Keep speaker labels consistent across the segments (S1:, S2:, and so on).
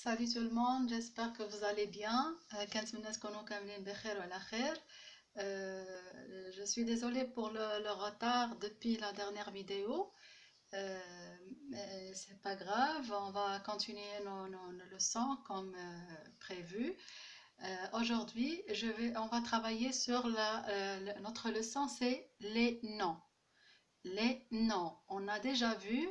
S1: Salut tout le monde, j'espère que vous allez bien. كنتمنى تكونوا كاملين بخير وعلى خير. Je suis désolée pour le retard depuis la dernière vidéo. Mais c'est pas grave, on va continuer nos leçons comme prévu. Aujourd'hui, on va travailler sur notre leçon, c'est les noms. Les noms, on a déjà vu,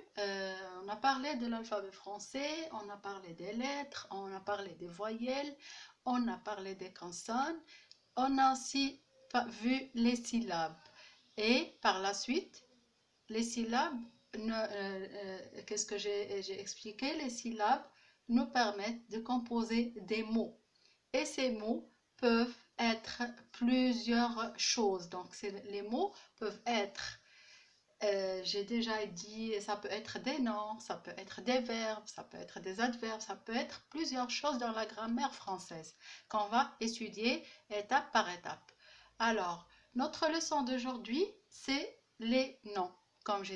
S1: on a parlé de l'alphabet français, on a parlé des lettres, on a parlé des voyelles, on a parlé des consonnes, on a aussi vu les syllabes. Et par la suite, les syllabes, qu'est-ce que j'ai expliqué? Les syllabes nous permettent de composer des mots. Et ces mots peuvent être plusieurs choses. Donc, les mots peuvent être j'ai déjà dit, ça peut être des noms, ça peut être des verbes, ça peut être des adverbes, ça peut être plusieurs choses dans la grammaire française qu'on va étudier étape par étape. Alors, notre leçon d'aujourd'hui, c'est les noms. Comme je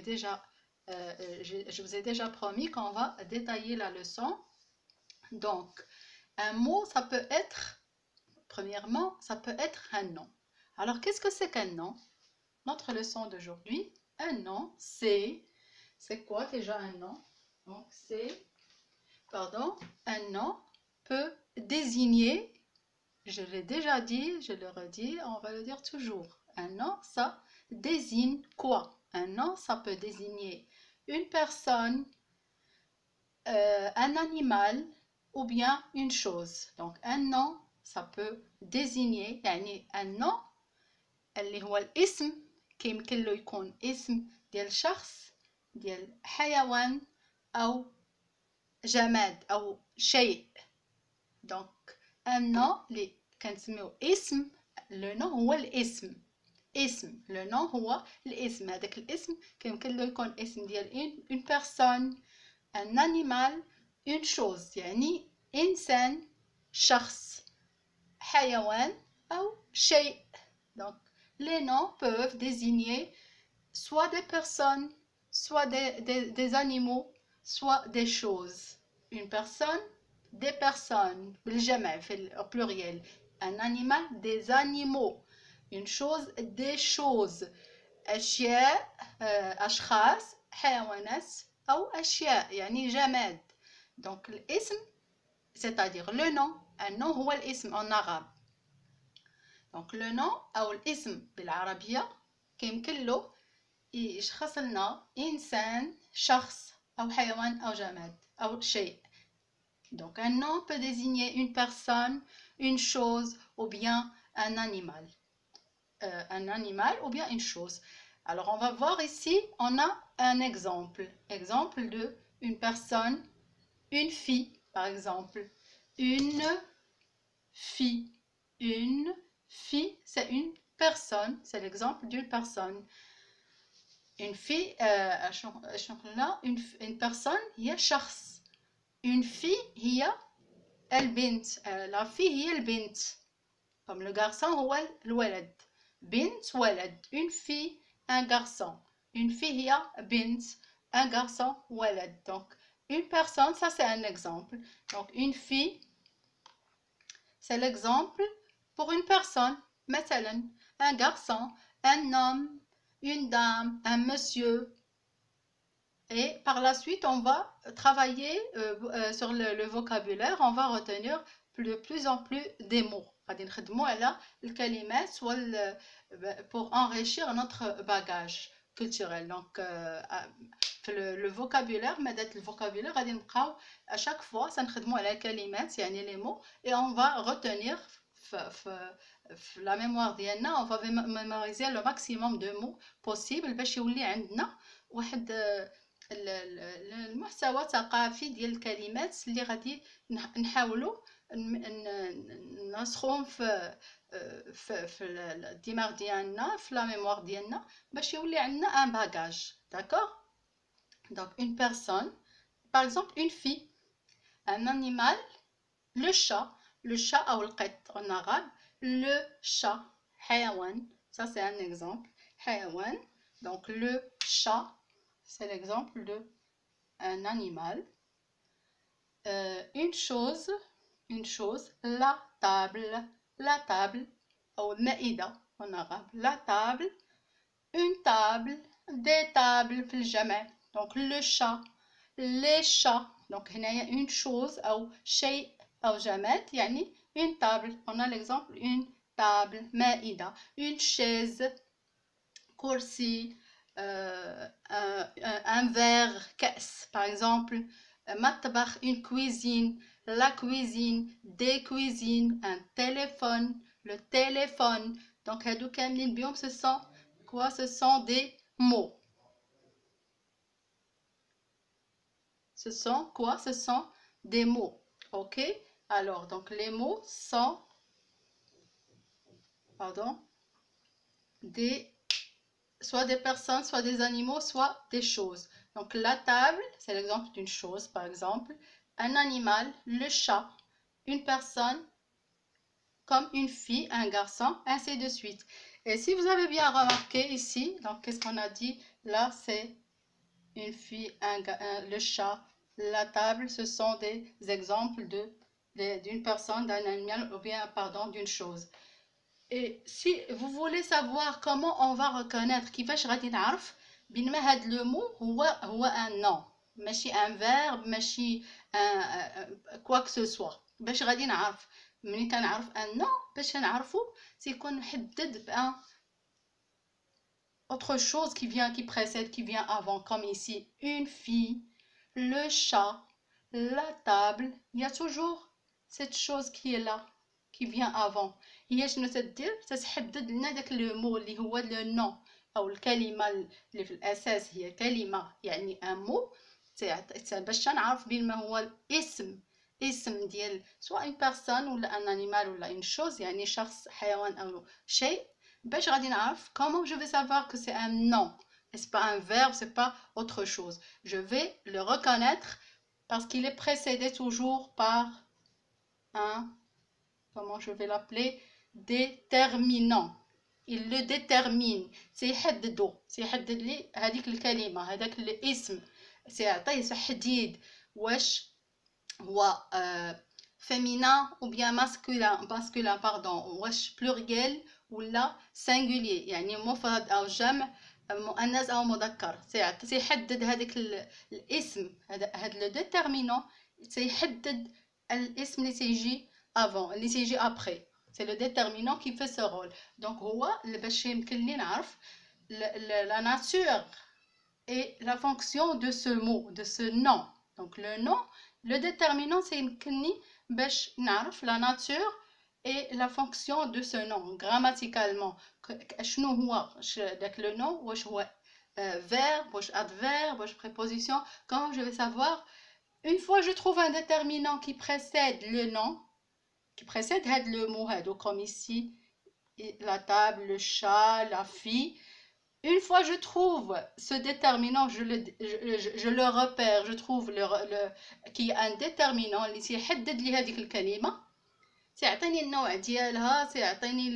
S1: vous ai déjà promis qu'on va détailler la leçon. Donc, un mot, ça peut être, premièrement, ça peut être un nom. Alors, qu'est-ce que c'est qu'un nom? Notre leçon d'aujourd'hui, un nom, c'est quoi déjà un nom? Donc, un nom peut désigner, je l'ai déjà dit, je le redis, on va le dire toujours. Un nom, ça désigne quoi? Un nom, ça peut désigner une personne, un animal ou bien une chose. Donc, un nom, ça peut désigner, يعني un nom, اللي هو الاسم يمكن له يكون اسم ديال شخص ديال حيوان أو جماد أو شيء. دونك ان نو اللي كنسميو اسم، لو نو هو الاسم، اسم لو نو هو الاسم. هذاك الاسم يمكن له يكون اسم ديال اون بيرسون، ان انيمال، اون شوز، يعني انسان، شخص، حيوان أو شيء. Donc les noms peuvent désigner soit des personnes, soit des animaux, soit des choses. Une personne, des personnes, au pluriel. Un animal, des animaux. Une chose, des choses. أشياء، أشخاص، حيوانات أو أشياء، يعني جماد. Donc الاسم c'est-à-dire le nom. Un nom هو الاسم en arabe. دونك لو نو او الاسم بالعربيه كيمكن له يشخص لنا انسان، شخص او حيوان او جماد او شيء. Donc un nom peut désigner une personne, une chose ou bien un animal. Ou bien une chose. Alors on va voir ici, on a un exemple. Exemple de une personne, une fille par exemple. Une fille. Une fille, c'est une personne, c'est l'exemple d'une personne. Une fille, une personne هي شخص. Une fille هي البنت. La fille هي البنت. Comme le garçon هو الولد. بنت ولد. Une fille, un garçon. Une fille هي بنت. Un garçon ولد. Donc une personne, ça c'est un exemple. Donc une fille, c'est l'exemple pour une personne. مثلا un garçon, un homme, une dame, un monsieur. Et par la suite, on va travailler sur le vocabulaire. On va retenir de plus en plus des mots. غادي نخدموا على الكلمات pour enrichir notre bagage culturel. Donc le vocabulaire, مادة الفوكابولير غادي نبقاو à chaque fois سنخدموا على الكلمات يعني les mots, et on va retenir la mémoire ديالنا. on va mémoriser le maximum de mots possible باش يولي عندنا واحد المحتوى ثقافي ديال الكلمات اللي غادي نحاولوا نسخهم في الدماغ ديالنا، في لا ميموار ديالنا، باش يولي عندنا ان باغاج. d'accord. Donc une personne, par exemple une fille. Un animal, le chat ou le qet en arabe. Le chat, حيوان, ça c'est un exemple. حيوان. Donc le chat, c'est l'exemple de un animal. une chose, la table, ou المائدة en arabe, la table, une table, des tables في الجمع, donc le chat, les chats, donc هنايا une chose أو شيء أو جماد يعني une table, on a l'exemple une table, مائدة, une chaise, كرسي, un verre, كأس par exemple, مطبخ, une cuisine, la cuisine, des cuisines, un téléphone, le téléphone. Donc هادو كاملين بيهم ce sont quoi? Ce sont des mots. Ce sont quoi? Ce sont des mots. Ok? Alors, donc les mots sont, pardon, soit des personnes, soit des animaux, soit des choses. Donc la table, c'est l'exemple d'une chose, par exemple. Un animal, le chat, une personne, comme une fille, un garçon, ainsi de suite. Et si vous avez bien remarqué ici, donc qu'est-ce qu'on a dit? Là, c'est une fille, le chat, la table, ce sont des exemples d'une personne, d'un animal ou bien, pardon, d'une chose. Et si vous voulez savoir comment on va reconnaître كيفاش غادي نعرف بين ما هاد لو مو هو un nom ماشي un verbe ماشي quoi que ce soit باش غادي نعرف ملي كنعرف un nom باش نعرفو تيكون محدد بان autre chose qui précède, qui vient avant, comme ici, une fille, le chat, la table. Il y a toujours cette chose qui est là, qui vient avant. هي شنو تدير؟ تتحدد لنا داك لو مو اللي هو لو نون أو الكلمة اللي في الأساس هي كلمة يعني ان مو باش نعرف بين ما هو الاسم اسم ديال سواء une personne ولا un animal ولا une chose يعني شخص حيوان أو شيء. Ben, je vais comment je vais savoir que c'est un nom? C'est pas un verbe, c'est pas autre chose. Je vais le reconnaître parce qu'il est précédé toujours par un, comment je vais l'appeler, déterminant. Il le détermine. سيحددو سيحدد لي هذيك الكلمة هذاك الاسم سيعطيه تحديد واش هو féminin ou bien masculin pardon واش pluriel ولا singulier يعني مفرد او جمع مؤنث او مذكر سيحدد هذاك الاسم هذا لو ديتيرمينون سيحدد الاسم اللي تيجي avant اللي تيجي après c'est le déterminant qui fait ce rôle donc هو باش يمكن لي نعرف la nature et la fonction de ce mot de ce nom donc le nom le déterminant c'est يمكنني باش نعرف la nature et la fonction de ce nom grammaticalement شنو هو داك le nom واش هو verbe واش adverbe واش préposition comment je vais savoir une fois je trouve un déterminant qui précède le nom qui précède le mot هادو comme ici la table le chat la fille. Une fois je trouve ce déterminant, je le repère, je trouve qu'il y a un déterminant اللي سيحدد لي هذيك الكلمة سيعطيني النوع ديالها سيعطيني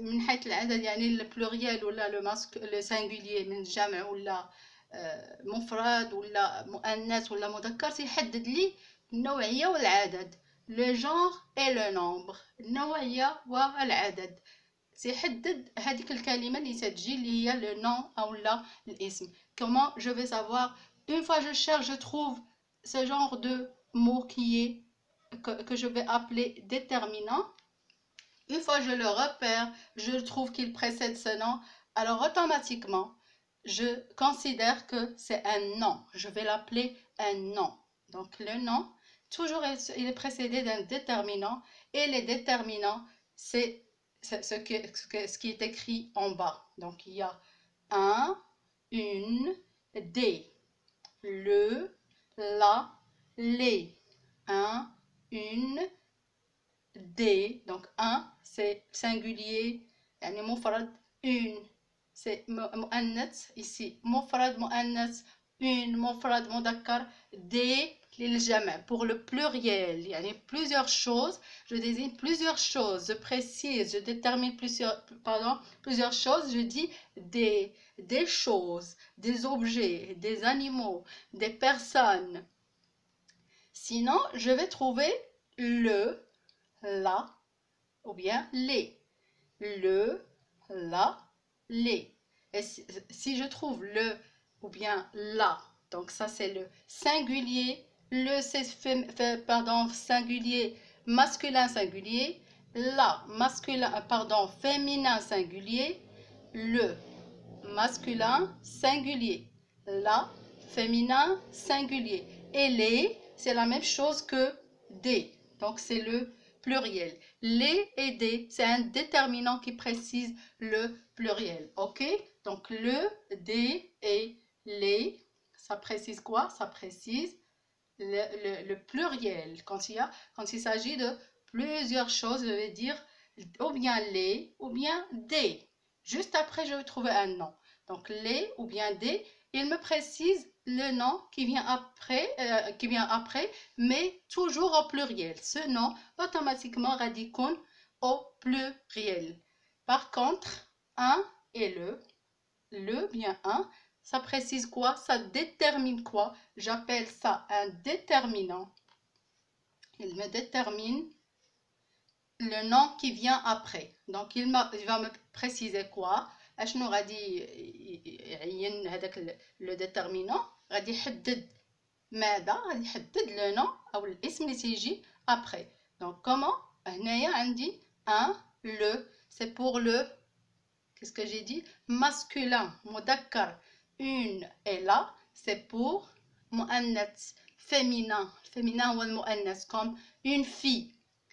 S1: من حيث العدد يعني البلوريال ولا لو سانغولير من الجمع ولا مفرد ولا مؤنث ولا مذكر سيحدد لي النوعية والعدد le genre et le nombre النوعية والعدد سيحدد هذيك الكلمة اللي تجي اللي هي le nom أو لا الاسم. Comment je vais savoir? Une fois je cherche, je trouve ce genre de mot qui est que je vais appeler déterminant. Une fois je le repère, je trouve qu'il précède ce nom, alors automatiquement je considère que c'est un nom. Je vais l'appeler un nom. Donc le nom, toujours il est précédé d'un déterminant et les déterminants c'est ce qui est écrit en bas. Donc, il y a un, une, des, le, la, les. Un, une, des. Donc, un, c'est singulier. يعني مفرد. Une, c'est مؤنث. Ici, مفرد مؤنث. Une, مفرد مذكر. Des, للجمع pour le pluriel يعني plusieurs choses je désigne plusieurs choses je précise je détermine plusieurs choses je dis des choses des objets des animaux des personnes Sinon, je vais trouver le, la ou bien les. Le, la, les. Et si je trouve le ou bien la, donc ça c'est le singulier, le c'est singulier masculin singulier, la masculin féminin singulier, le masculin singulier, la féminin singulier, et les c'est la même chose que des, donc c'est le pluriel. Les et des, c'est un déterminant qui précise le pluriel. Ok? Donc le, des et les, ça précise quoi? Ça précise le pluriel. Quand il s'agit de plusieurs choses, je vais dire ou bien les ou bien des. Juste après, je vais trouver un nom. Donc les ou bien des, il me précise le nom qui vient après, mais toujours au pluriel. Ce nom, automatiquement, radicon au pluriel. Par contre, un et le bien un, ça précise quoi? Ça détermine quoi? J'appelle ça un déterminant. Il me détermine le nom qui vient après. Donc, il va me préciser quoi? اشنو غادي يعين هذاك le déterminant غادي يحدد ماذا غادي يحدد le nom او الاسم اللي تيجي après. Donc comment هنايا عندي un le, c'est pour le, qu'est-ce que j'ai dit, masculin مذكر. Une est là, c'est pour مؤنث féminin. Féminin ou المؤنث, comme une fille,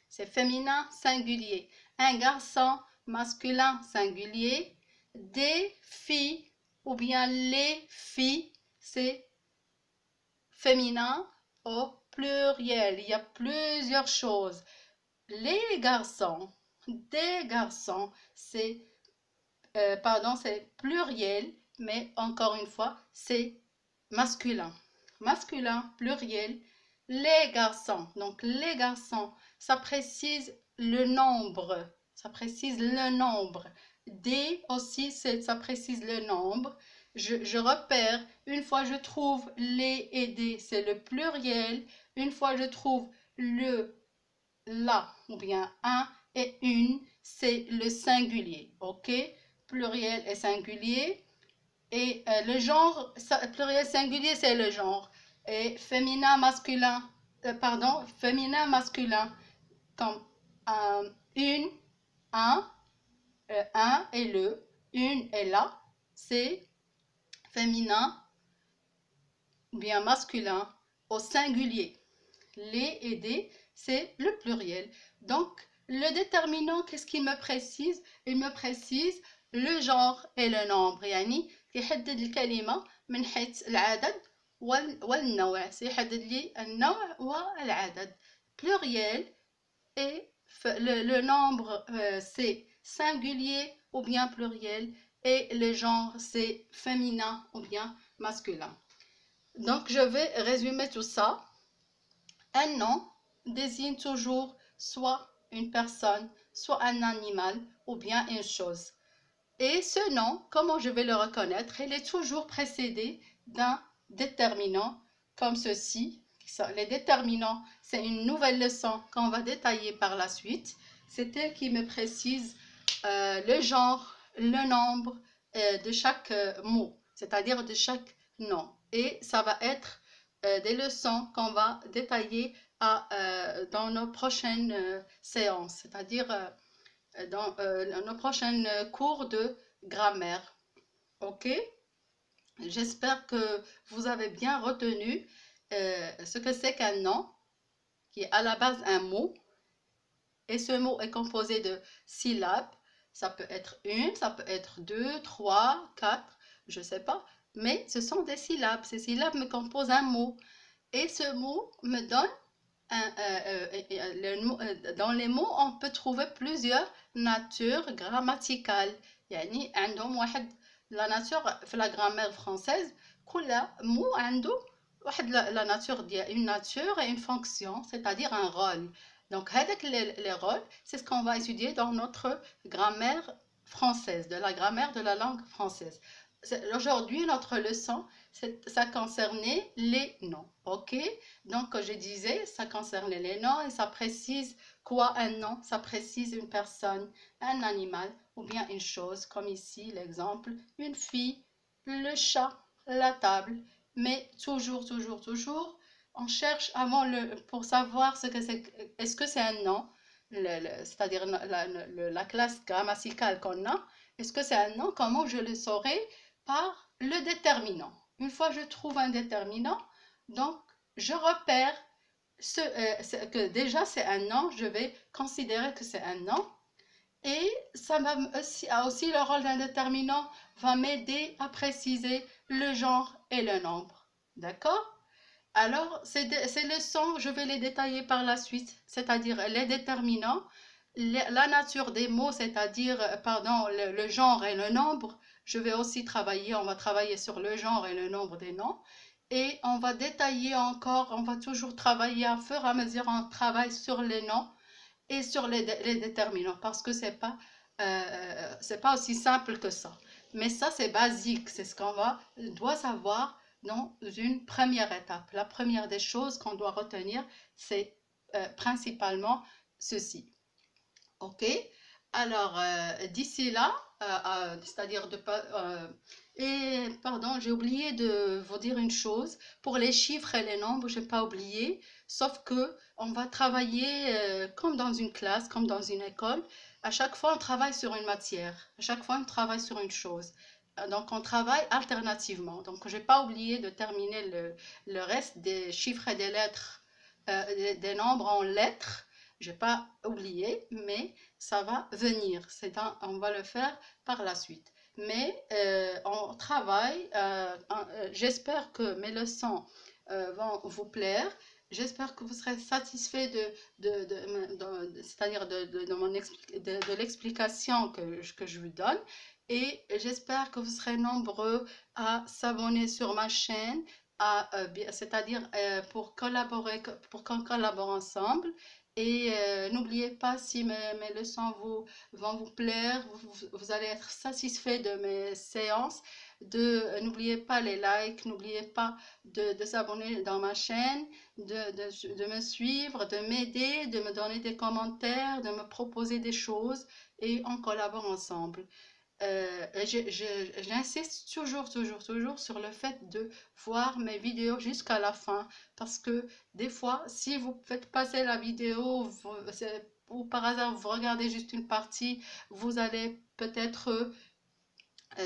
S1: c'est féminin singulier. Un garçon masculin singulier. Des filles ou bien les filles, c'est féminin au pluriel. Il y a plusieurs choses. Les garçons, des garçons, c'est c'est pluriel, mais encore une fois, c'est masculin. Masculin, pluriel, les garçons. Donc les garçons, ça précise le nombre. Ça précise le nombre. Des aussi, ça précise le nombre. Je repère, une fois je trouve les et des, c'est le pluriel. Une fois je trouve le, la, ou bien un et une, c'est le singulier. Ok? Pluriel et singulier. Et le genre, pluriel singulier, c'est le genre. Et féminin, masculin, féminin, masculin, comme une, un et le, une et la, c'est féminin, bien masculin, au singulier. Les et des, c'est le pluriel. Donc, le déterminant, qu'est-ce qu'il me précise? Il me précise le genre et le nombre. يعني يحدد الكلمة من حيث العدد والنوع. سيحدد لي النوع والعدد. Pluriel et le nombre c'est singulier ou bien pluriel, et le genre c'est féminin ou bien masculin. Donc je vais résumer tout ça. Un nom désigne toujours soit une personne, soit un animal ou bien une chose. Et ce nom, comment je vais le reconnaître? Il est toujours précédé d'un déterminant comme ceci. Les déterminants, c'est une nouvelle leçon qu'on va détailler par la suite. C'est elle qui me précise le genre, le nombre de chaque mot, c'est-à-dire de chaque nom. Et ça va être des leçons qu'on va détailler dans nos prochaines séances, c'est-à-dire dans nos prochains cours de grammaire. Ok? J'espère que vous avez bien retenu ce que c'est qu'un nom, qui est à la base un mot, et ce mot est composé de syllabes. Ça peut être une, ça peut être deux, trois, quatre, je ne sais pas, mais ce sont des syllabes. Ces syllabes me composent un mot, et ce mot me donne dans les mots on peut trouver plusieurs natures grammaticales. يعني عندهم واحد la nature في la grammaire française كل mot عنده واحد la nature ديال une nature et une fonction, c'est-à-dire un rôle. Donc هذاك les rôles, c'est ce qu'on va étudier dans notre grammaire française, de la grammaire de la langue française. Aujourd'hui, notre leçon, ça concernait les noms, ok? Donc, je disais, ça concernait les noms et ça précise quoi un nom? Ça précise une personne, un animal ou bien une chose, comme ici l'exemple, une fille, le chat, la table. Mais toujours, toujours, toujours, on cherche avant pour savoir ce que c'est, est-ce que c'est un nom, c'est-à-dire la classe grammaticale qu'on a, est-ce que c'est un nom? Comment je le saurai? Par le déterminant. Une fois que je trouve un déterminant, donc je repère que déjà c'est un nom, je vais considérer que c'est un nom. Et ça a aussi le rôle d'un déterminant, va m'aider à préciser le genre et le nombre. D'accord? Alors, ces leçons, je vais les détailler par la suite, c'est-à-dire les déterminants, la nature des mots, c'est-à-dire, pardon, le genre et le nombre. Je vais aussi travailler, on va travailler sur le genre et le nombre des noms. Et on va détailler encore, on va toujours travailler à fur et à mesure, on travaille sur les noms et sur les déterminants, parce que c'est pas aussi simple que ça. Mais ça, c'est basique, c'est ce qu'on doit savoir dans une première étape. La première des choses qu'on doit retenir, c'est principalement ceci. OK? Alors, d'ici là, c'est-à-dire et pardon, j'ai oublié de vous dire une chose. Pour les chiffres et les nombres, je n'ai pas oublié, sauf que on va travailler comme dans une classe, comme dans une école. À chaque fois, on travaille sur une matière. À chaque fois, on travaille sur une chose. Donc, on travaille alternativement. Donc, je n'ai pas oublié de terminer le reste des chiffres et des lettres, des nombres en lettres. Je n'ai pas oublié, mais ça va venir. On va le faire par la suite. Mais on travaille. J'espère que mes leçons vont vous plaire. J'espère que vous serez satisfait c'est-à-dire de l'explication que je vous donne. Et j'espère que vous serez nombreux à s'abonner sur ma chaîne, c'est-à-dire pour qu'on collabore ensemble. Et n'oubliez pas, si mes leçons vont vous plaire, vous allez être satisfait de mes séances, n'oubliez pas les likes, n'oubliez pas de s'abonner dans ma chaîne, de me suivre, de m'aider, de me donner des commentaires, de me proposer des choses et on collabore ensemble. J'insiste toujours, toujours, toujours sur le fait de voir mes vidéos jusqu'à la fin parce que des fois, si vous faites passer la vidéo ou par hasard vous regardez juste une partie, vous allez peut-être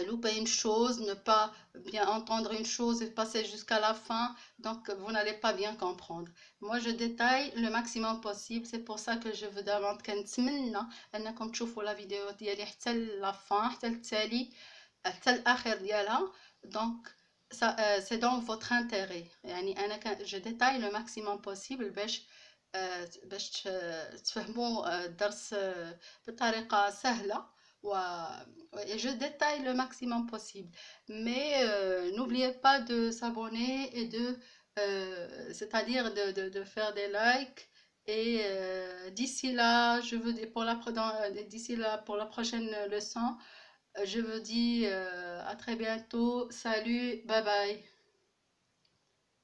S1: louper une chose, ne pas bien entendre une chose et passer jusqu'à la fin, donc vous n'allez pas bien comprendre. Moi, je détaille le maximum possible, c'est pour ça que je vous demande كنتمنى انكم تشوفوا la vidéo ديالي حتى la fin, حتى التالي، حتى الاخر ديالها. Donc ça c'est dans votre intérêt. يعني je détaille le maximum possible باش تفهموا الدرس بطريقة سهلة. Et je détaille le maximum possible. Mais n'oubliez pas de s'abonner et c'est-à-dire de faire des likes. Et d'ici là, d'ici là, pour la prochaine leçon, je vous dis à très bientôt. Salut, bye bye.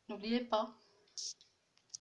S1: N'oubliez pas.